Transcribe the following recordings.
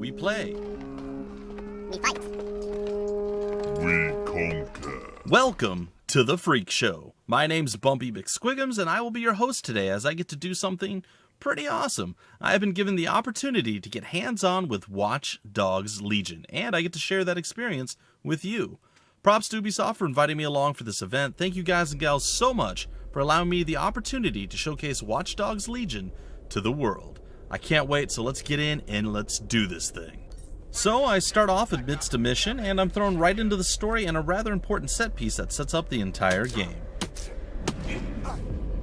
We play. We fight. We conquer. Welcome to the Freak Show. My name's BUMPY-MCSQUIGUMS, and I will be your host today as I get to do something pretty awesome. I have been given the opportunity to get hands-on with Watch Dogs Legion, and I get to share that experience with you. Props to Ubisoft for inviting me along for this event. Thank you guys and gals so much for allowing me the opportunity to showcase Watch Dogs Legion to the world. I can't wait, so let's get in and let's do this thing. So I start off amidst a mission, and I'm thrown right into the story and a rather important set piece that sets up the entire game.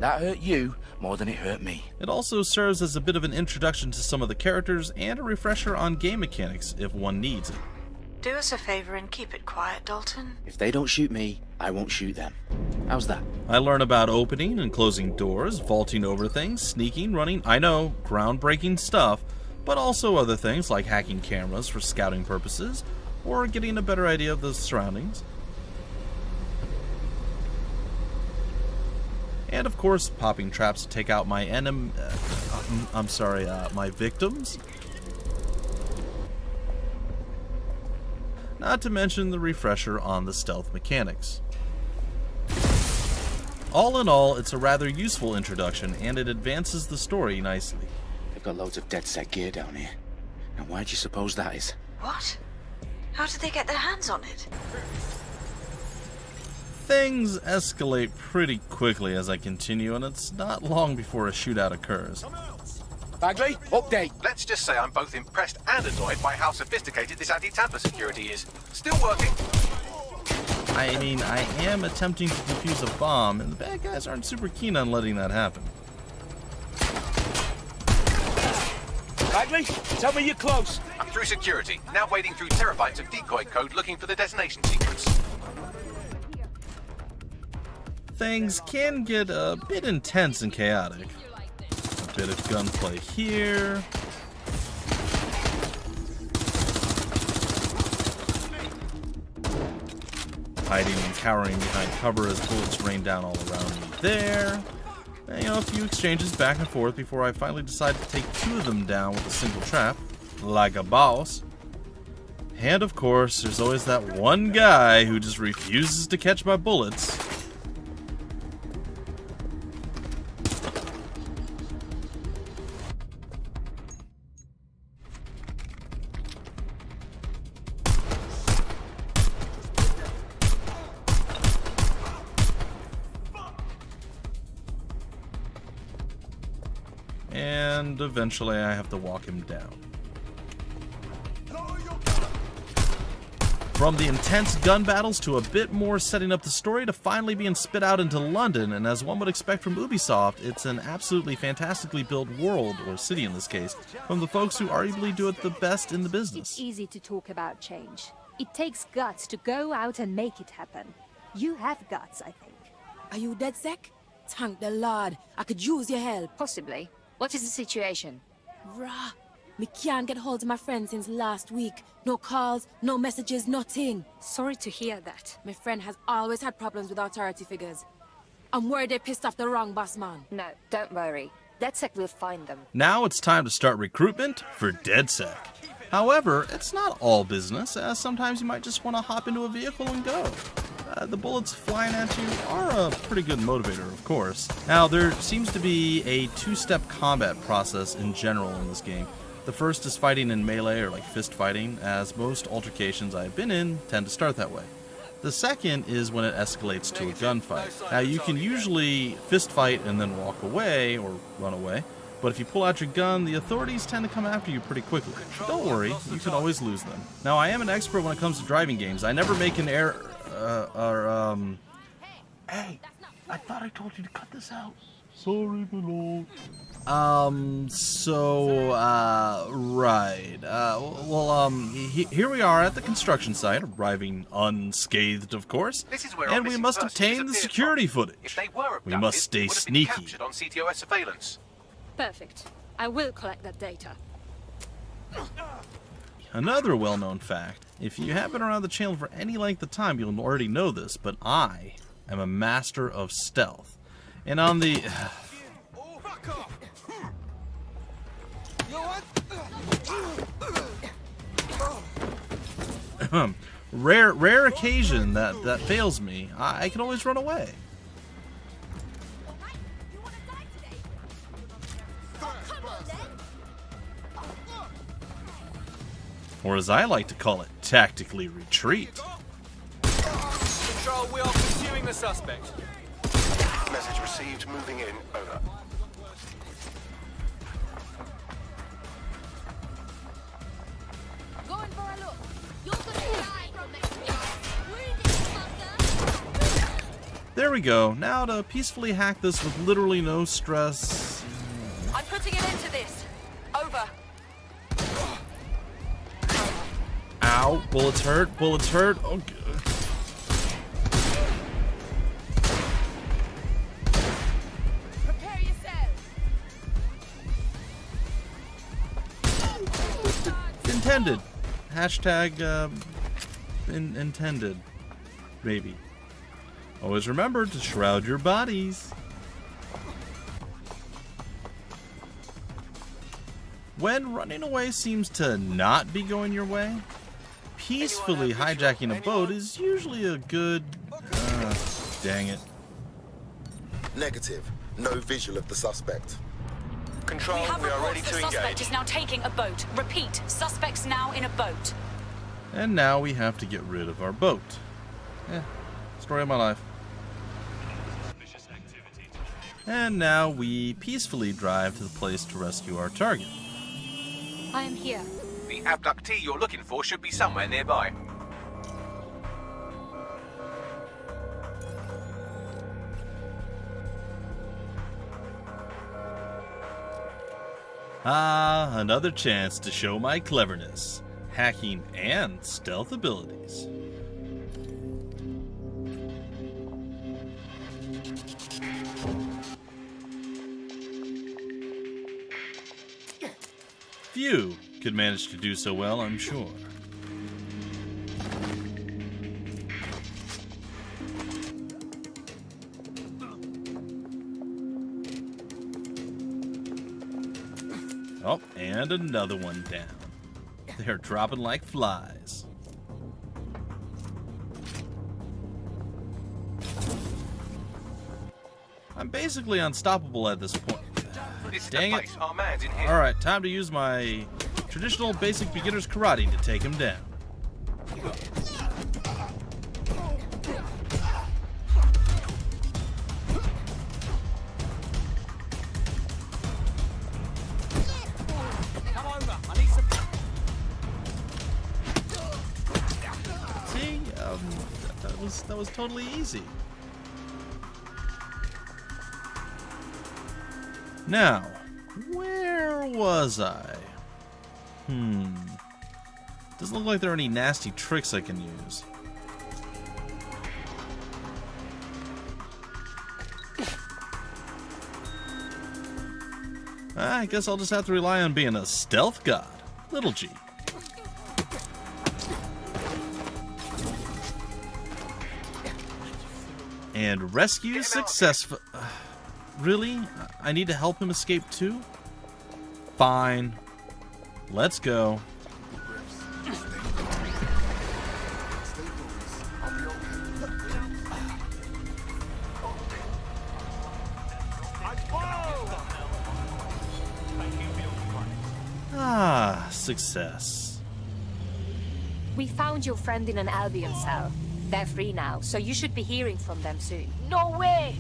That hurt you more than it hurt me. It also serves as a bit of an introduction to some of the characters and a refresher on game mechanics if one needs it. Do us a favor and keep it quiet, Dalton. If they don't shoot me, I won't shoot them. How's that? I learn about opening and closing doors, vaulting over things, sneaking, running, I know, groundbreaking stuff, but also other things like hacking cameras for scouting purposes, or getting a better idea of the surroundings. And of course, popping traps to take out my my victims. Not to mention the refresher on the stealth mechanics. All in all, it's a rather useful introduction, and it advances the story nicely. They've got loads of Dedsec gear down here. Now why do you suppose that is? What? How did they get their hands on it? Things escalate pretty quickly as I continue, and it's not long before a shootout occurs. Bagley, update. Let's just say I'm both impressed and annoyed by how sophisticated this anti-tamper security is. Still working. I mean, I am attempting to defuse a bomb, and the bad guys aren't super keen on letting that happen. Bagley, tell me you're close. I'm through security, now wading through terabytes of decoy code looking for the detonation sequence. Things can get a bit intense and chaotic. A bit of gunplay here. Hiding and cowering behind cover as bullets rain down all around me there. And, a few exchanges back and forth before I finally decide to take two of them down with a single trap, like a boss. And of course, there's always that one guy who just refuses to catch my bullets. And eventually I have to walk him down. From the intense gun battles to a bit more setting up the story to finally being spit out into London, and as one would expect from Ubisoft, it's an absolutely fantastically built world, or city in this case, from the folks who arguably do it the best in the business. It's easy to talk about change. It takes guts to go out and make it happen. You have guts, I think. Are you Dedsec? Thank the Lord. I could use your help. Possibly. What is the situation? Rah. Me can't get hold of my friend since last week. No calls, no messages, nothing. Sorry to hear that. My friend has always had problems with authority figures. I'm worried they pissed off the wrong boss man. No, don't worry. Dedsec will find them. Now it's time to start recruitment for Dedsec. However, it's not all business, as sometimes you might just want to hop into a vehicle and go. The bullets flying at you are a pretty good motivator, of course. Now, there seems to be a two-step combat process in general in this game. The first is fighting in melee, or like fist fighting, as most altercations I've been in tend to start that way. The second is when it escalates to a gunfight. Now, you can usually fist fight and then walk away, or run away, but if you pull out your gun, the authorities tend to come after you pretty quickly. Don't worry, you can always lose them. Now, I am an expert when it comes to driving games. I never make an error. Hey, I thought I told you to cut this out. Sorry, my lord. Right. Here we are at the construction site, arriving unscathed, of course, This is where and we must obtain the security If footage. they were We must stay abducted, sneaky. would have been captured on CTOS surveillance. Perfect. I will collect that data. Another well-known fact, if you have been around the channel for any length of time, you'll already know this, but I am a master of stealth. And on the... rare occasion that fails me, I can always run away. Or as I like to call it, tactically retreat. Control, we are pursuing the suspect. Message received. Moving in. Over. Going for a look. You're gonna die from next. There we go. Now to peacefully hack this with literally no stress. I'm putting an end to this. Over. Ow. Bullets hurt. Bullets hurt. Oh, good. Prepare yourself. Intended. Hashtag intended. Maybe. Always remember to shroud your bodies. When running away seems to not be going your way, peacefully hijacking a boat is usually a good... dang it. Negative. No visual of the suspect. Control, we are ready to engage. Suspect is now taking a boat. Repeat, suspect's now in a boat. And now we have to get rid of our boat. Story of my life. And now we peacefully drive to the place to rescue our target. I am here. The abductee you're looking for should be somewhere nearby. Ah, another chance to show my cleverness, hacking and stealth abilities. Few could manage to do so well, I'm sure. Oh, and another one down. They're dropping like flies. I'm basically unstoppable at this point. This is Dang the it. place. Our man's in here. Alright, time to use my traditional basic beginner's karate to take him down. Come over. I need some... See, that was totally easy. Now, where was I? Doesn't look like there are any nasty tricks I can use. I guess I'll just have to rely on being a stealth god. Little G. And rescue successful. Really? I need to help him escape too? Fine. Let's go. Ah, success. We found your friend in an Albion cell. They're free now, so you should be hearing from them soon. No way!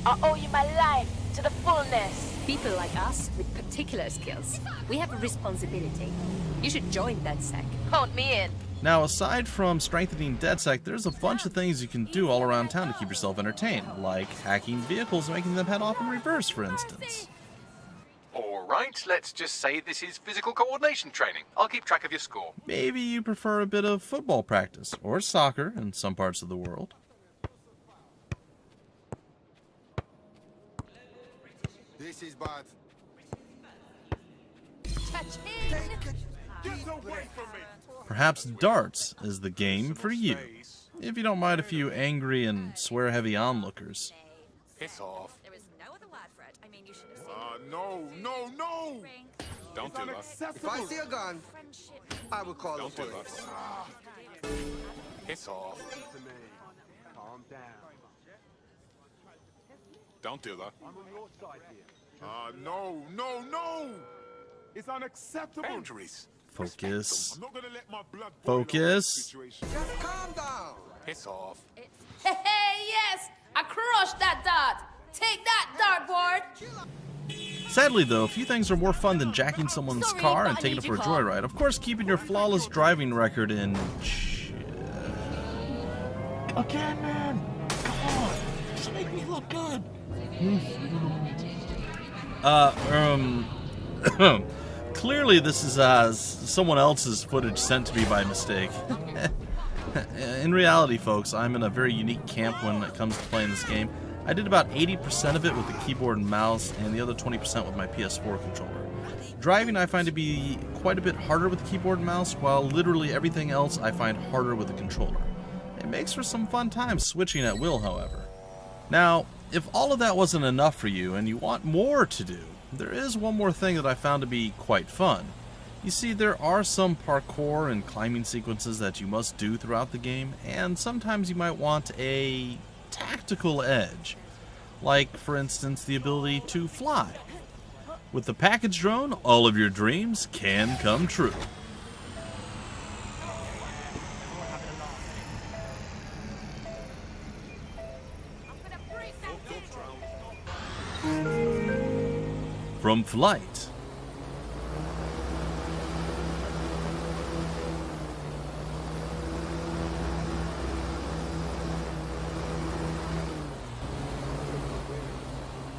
I owe you my life to the fullness. People like us with particular skills, we have a responsibility. You should join Dedsec. Count me in. Now, aside from strengthening Dedsec, there's a bunch of things you can do all around town to keep yourself entertained, like hacking vehicles and making them head off in reverse, for instance. Alright, let's just say this is physical coordination training. I'll keep track of your score. Maybe you prefer a bit of football practice, or soccer in some parts of the world. This is bad. Perhaps darts is the game for you, if you don't mind a few angry and swear-heavy onlookers. Piss off. There is no other word for it. I mean, you should have seen No. Don't do that. If I see a gun, I would call the police. It's off. Calm down. Don't do that. I'm on your side here. No! It's unacceptable. Boundaries. Focus. I'm not gonna let my blood boil over this Focus. situation. Just calm down. It's off. Hey, yes! I crushed that dart! Take that, dartboard! Sadly, though, few things are more fun than jacking someone's Sorry, car but and I taking need it for a your car. joyride. Of course, keeping your flawless driving record in check. Again, man. Come on. Just make me look good. Clearly, this is someone else's footage sent to me by mistake. In reality, folks, I'm in a very unique camp when it comes to playing this game. I did about 80% of it with the keyboard and mouse, and the other 20% with my PS4 controller. Driving I find to be quite a bit harder with the keyboard and mouse, while literally everything else I find harder with the controller. It makes for some fun times switching at will, however. Now, if all of that wasn't enough for you and you want more to do, there is one more thing that I found to be quite fun. You see, there are some parkour and climbing sequences that you must do throughout the game, and sometimes you might want a tactical edge. Like, for instance, the ability to fly. With the package drone, all of your dreams can come true. From flight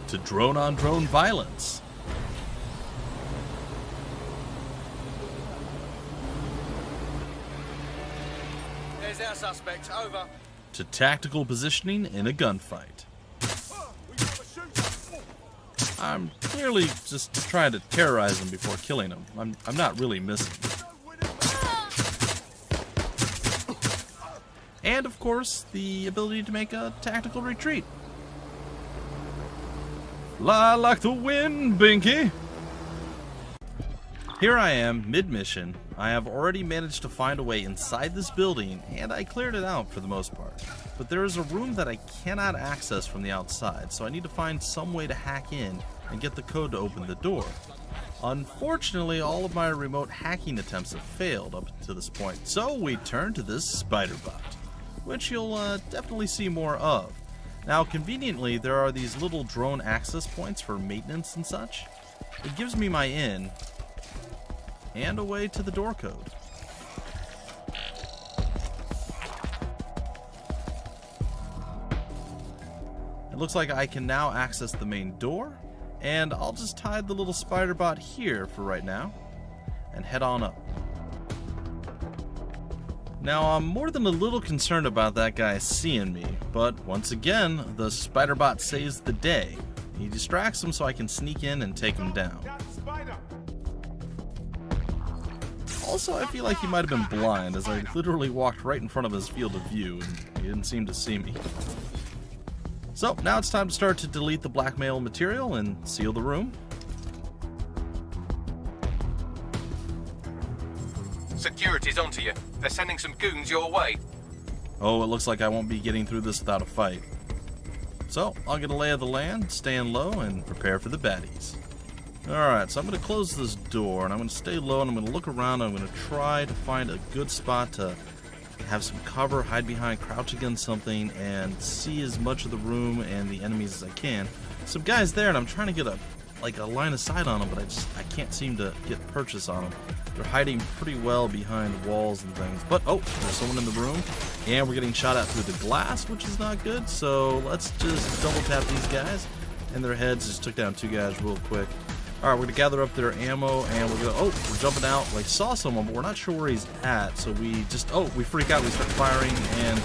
to drone-on-drone violence, There's our suspect. Over. to tactical positioning in a gunfight. I'm clearly just trying to terrorize him before killing him. I'm not really missing. And of course, the ability to make a tactical retreat. Fly like the wind, Binky! Here I am, mid-mission. I have already managed to find a way inside this building, and I cleared it out for the most part. But there is a room that I cannot access from the outside, so I need to find some way to hack in and get the code to open the door. Unfortunately, all of my remote hacking attempts have failed up to this point, so we turn to this spider bot, which you'll definitely see more of. Now, conveniently, there are these little drone access points for maintenance and such. It gives me my in, and a way to the door code. It looks like I can now access the main door, and I'll just hide the little spider bot here for right now, and head on up. Now, I'm more than a little concerned about that guy seeing me, but once again, the spider bot saves the day. He distracts him so I can sneak in and take him down. Also, I feel like he might have been blind, as I literally walked right in front of his field of view, and he didn't seem to see me. So, now it's time to start to delete the blackmail material and seal the room. Security's onto you. They're sending some goons your way. Oh, it looks like I won't be getting through this without a fight. So, I'll get a lay of the land, stand low, and prepare for the baddies. Alright, so I'm going to close this door, and I'm going to stay low, and I'm going to look around, and I'm going to try to find a good spot to have some cover, hide behind, crouch against something, and see as much of the room and the enemies as I can. Some guys there, and I'm trying to get a line of sight on them, but I can't seem to get purchase on them. They're hiding pretty well behind walls and things. But, oh, there's someone in the room, and we're getting shot at through the glass, which is not good, so let's just double tap these guys, and their heads. Just took down two guys real quick. Alright, we're going to gather up their ammo, and we're going to, we're jumping out. I saw someone, but we're not sure where he's at, so we just, we freak out, we start firing, and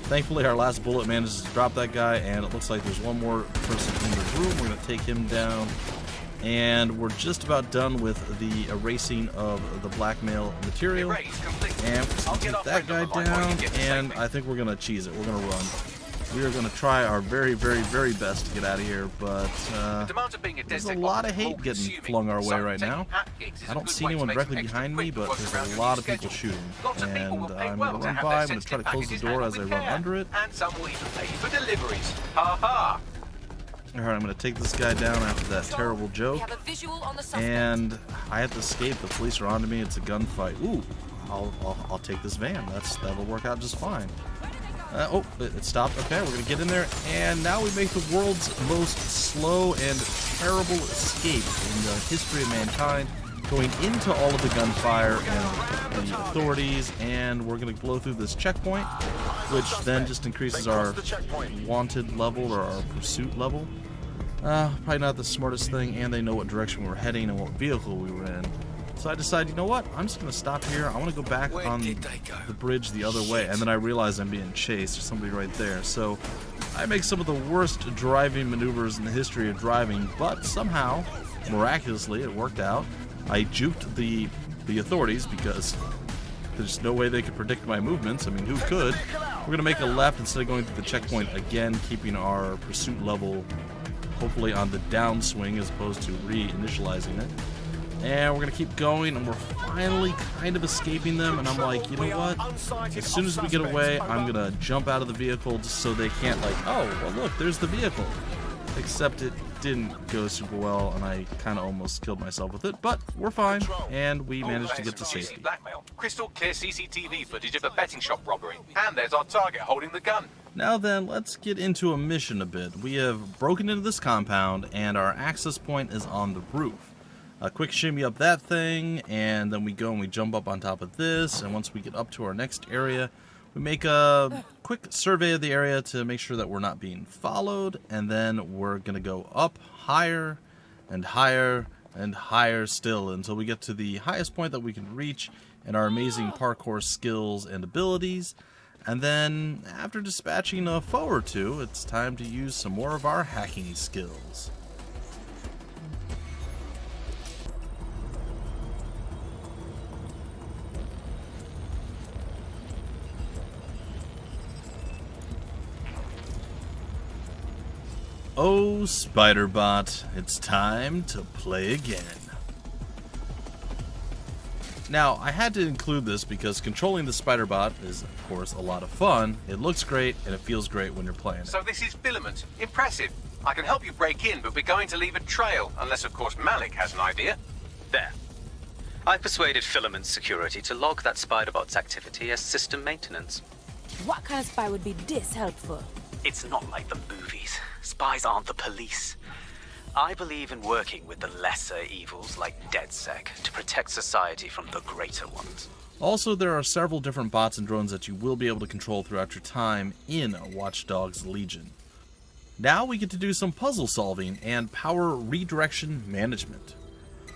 thankfully our last bullet manages to drop that guy, and it looks like there's one more person in the room. We're going to take him down, and we're just about done with the erasing of the blackmail material, and we're going to take that guy down, and I think we're going to cheese it. We're going to run. We are going to try our very, very, very best to get out of here, but demands of being a there's a Dedsec lot of operator hate are getting consuming, flung our way so right now. taking app gigs is I a don't good see way to anyone make directly some extra behind me, quick but work there's around a your lot new of people schedule. shooting. Lots of people And will pay I'm well going to to run have by, their I'm going to try to sensitive close the packages door handled as I with run care. under it. And some will even pay you for deliveries. Ha ha! Alright, I'm going to take this guy down after that terrible We joke. have a visual on the suspect. And I have to escape. The police are onto me. It's a gunfight. Ooh, I'll take this van. That'll work out just fine. Oh, it stopped. Okay, we're gonna get in there, and now we make the world's most slow and terrible escape in the history of mankind, going into all of the gunfire and the authorities, and we're gonna blow through this checkpoint, which then just increases our wanted level or our pursuit level. Probably not the smartest thing, and they know what direction we're heading and what vehicle we were in. So I decided, you know what? I'm just going to stop here. I want to go back on the bridge the other way. And then I realize I'm being chased. There's somebody right there. So I make some of the worst driving maneuvers in the history of driving, but somehow, miraculously, it worked out. I juked the authorities because there's no way they could predict my movements. I mean, who could? We're going to make a left instead of going through the checkpoint again, keeping our pursuit level hopefully on the downswing as opposed to re-initializing it. And we're going to keep going, and we're finally kind of escaping them, and I'm like, you know what? As soon as we get away, I'm going to jump out of the vehicle just so they can't like, oh, well look, there's the vehicle. Except it didn't go super well, and I kind of almost killed myself with it, but we're fine, and we managed to get to safety. Blackmail. Crystal clear CCTV footage of a betting shop robbery. And there's our target holding the gun. Now then, let's get into a mission a bit. We have broken into this compound, and our access point is on the roof. A quick shimmy up that thing, and then we go and we jump up on top of this, and once we get up to our next area, we make a quick survey of the area to make sure that we're not being followed, and then we're going to go up higher and higher and higher still until we get to the highest point that we can reach in our amazing parkour skills and abilities. And then, after dispatching a foe or two, it's time to use some more of our hacking skills. Oh, Spiderbot, it's time to play again. Now, I had to include this because controlling the Spiderbot is, of course, a lot of fun. It looks great, and it feels great when you're playing it. So this is Filament. Impressive. I can help you break in, but we're going to leave a trail, unless, of course, Malik has an idea. There. I persuaded Filament Security to log that Spiderbot's activity as system maintenance. What kind of spy would be this helpful? It's not like the movies. Spies aren't the police. I believe in working with the lesser evils like Dedsec to protect society from the greater ones. Also, there are several different bots and drones that you will be able to control throughout your time in Watch Dogs Legion. Now we get to do some puzzle solving and power redirection management.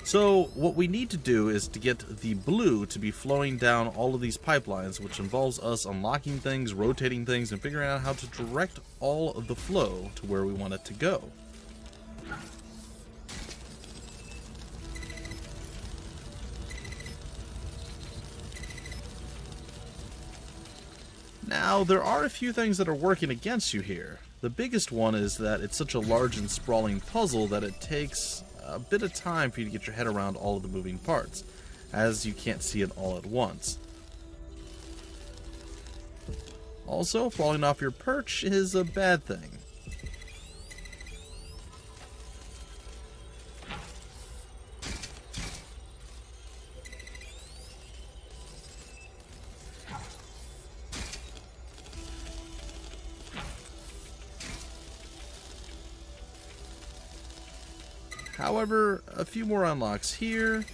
So what we need to do is to get the blue to be flowing down all of these pipelines, which involves us unlocking things, rotating things, and figuring out how to direct all of the flow to where we want it to go. Now, there are a few things that are working against you here. The biggest one is that it's such a large and sprawling puzzle that it takes a bit of time for you to get your head around all of the moving parts, as you can't see it all at once. Also, falling off your perch is a bad thing. However, a few more unlocks here.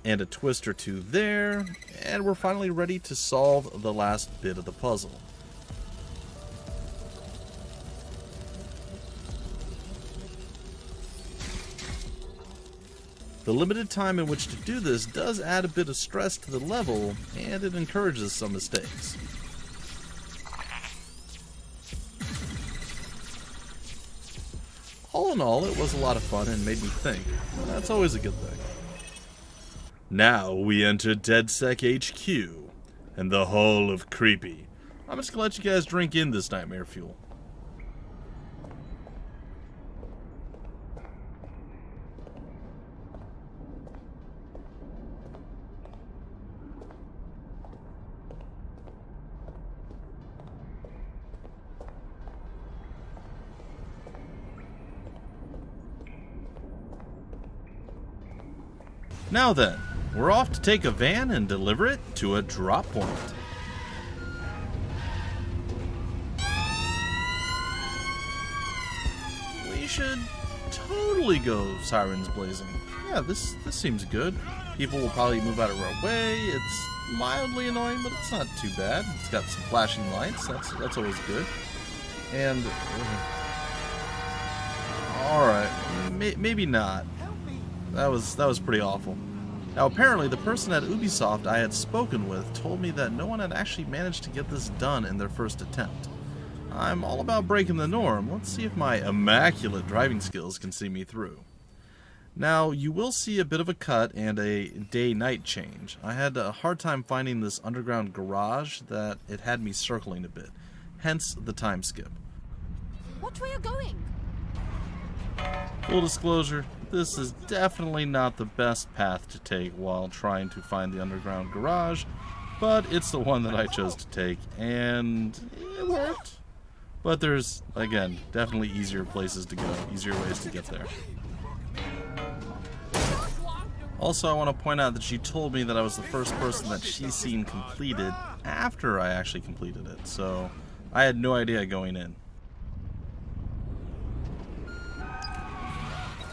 And a twist or two there, and we're finally ready to solve the last bit of the puzzle. The limited time in which to do this does add a bit of stress to the level, and it encourages some mistakes. all in all, it was a lot of fun and made me think. That's always a good thing. Now we enter Dedsec HQ and the Hall of Creepy. I'm just gonna let you guys drink in this nightmare fuel. Now then, we're off to take a van and deliver it to a drop point. We should totally go sirens blazing. Yeah, this seems good. People will probably move out of our way. It's mildly annoying, but it's not too bad. It's got some flashing lights. That's always good. And all right, maybe not. That was pretty awful. Now apparently the person at Ubisoft I had spoken with told me that no one had actually managed to get this done in their first attempt. I'm all about breaking the norm. Let's see if my immaculate driving skills can see me through. Now you will see a bit of a cut and a day-night change. I had a hard time finding this underground garage that it had me circling a bit, hence the time skip. Watch where you're going. Full disclosure, this is definitely not the best path to take while trying to find the underground garage, but it's the one that I chose to take, and it worked. But there's, again, definitely easier places to go, easier ways to get there. Also, I want to point out that she told me that I was the first person that she's seen completed after I actually completed it, so I had no idea going in.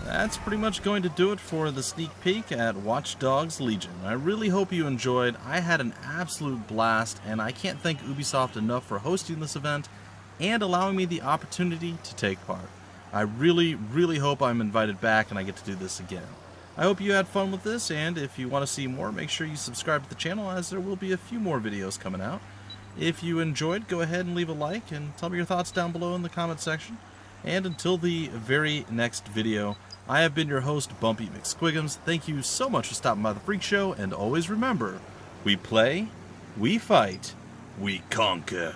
That's pretty much going to do it for the sneak peek at Watch Dogs Legion. I really hope you enjoyed. I had an absolute blast, and I can't thank Ubisoft enough for hosting this event and allowing me the opportunity to take part. I really, really hope I'm invited back and I get to do this again. I hope you had fun with this, and if you want to see more, make sure you subscribe to the channel, as there will be a few more videos coming out. If you enjoyed, go ahead and leave a like and tell me your thoughts down below in the comment section. And until the very next video, I have been your host, BUMPY-MCSQUIGUMS. Thank you so much for stopping by the Freak Show, and always remember, we play, we fight, we conquer.